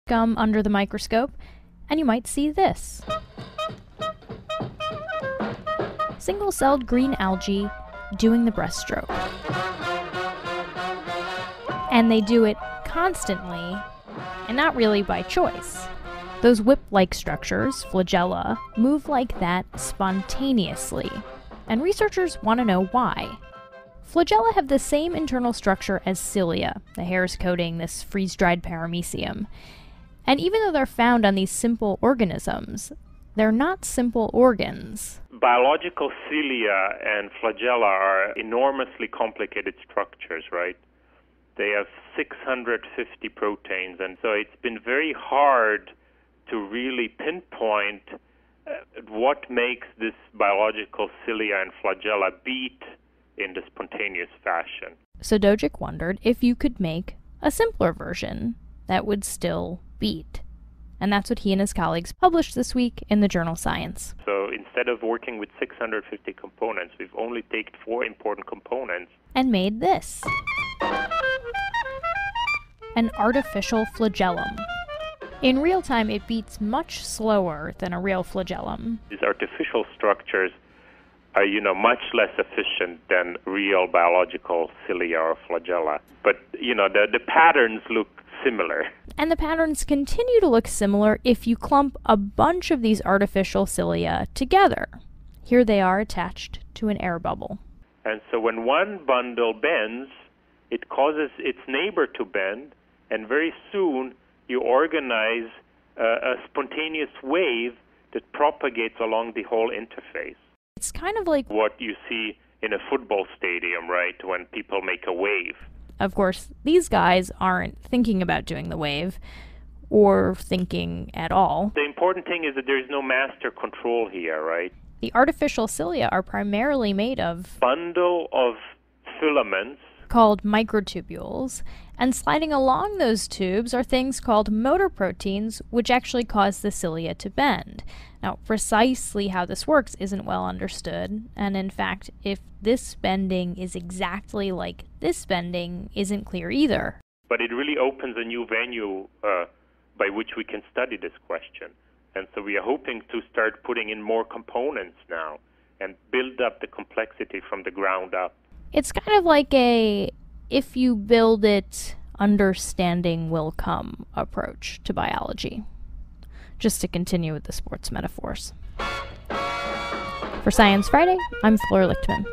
come under the microscope, and you might see this. Single-celled green algae doing the breaststroke. And they do it constantly, and not really by choice. Those whip-like structures, flagella, move like that spontaneously, and researchers want to know why. Flagella have the same internal structure as cilia, the hairs coating this freeze-dried paramecium. And even though they're found on these simple organisms, they're not simple organs. Biological cilia and flagella are enormously complicated structures, right? They have 650 proteins, and so it's been very hard to really pinpoint what makes this biological cilia and flagella beat in the spontaneous fashion. So Dojic wondered if you could make a simpler version that would still beat. And that's what he and his colleagues published this week in the journal Science. So instead of working with 650 components, we've only taken 4 important components and made this. An artificial flagellum. In real time, it beats much slower than a real flagellum. These artificial structures are, much less efficient than real biological cilia or flagella. But, the patterns look similar. And the patterns continue to look similar if you clump a bunch of these artificial cilia together. Here they are attached to an air bubble. And so when one bundle bends, it causes its neighbor to bend, and very soon you organize a spontaneous wave that propagates along the whole interface. It's kind of like what you see in a football stadium, right, when people make a wave. Of course, these guys aren't thinking about doing the wave, or thinking at all. The important thing is that there is no master control here, right? The artificial cilia are primarily made of bundle of filaments called microtubules, and sliding along those tubes are things called motor proteins, which actually cause the cilia to bend. Now, precisely how this works isn't well understood, and in fact, if this bending is exactly like this bending isn't clear either. But it really opens a new venue by which we can study this question. And so we are hoping to start putting in more components now and build up the complexity from the ground up. It's kind of like a, if you build it, understanding will come approach to biology. Just to continue with the sports metaphors. For Science Friday, I'm Flora Lichtman.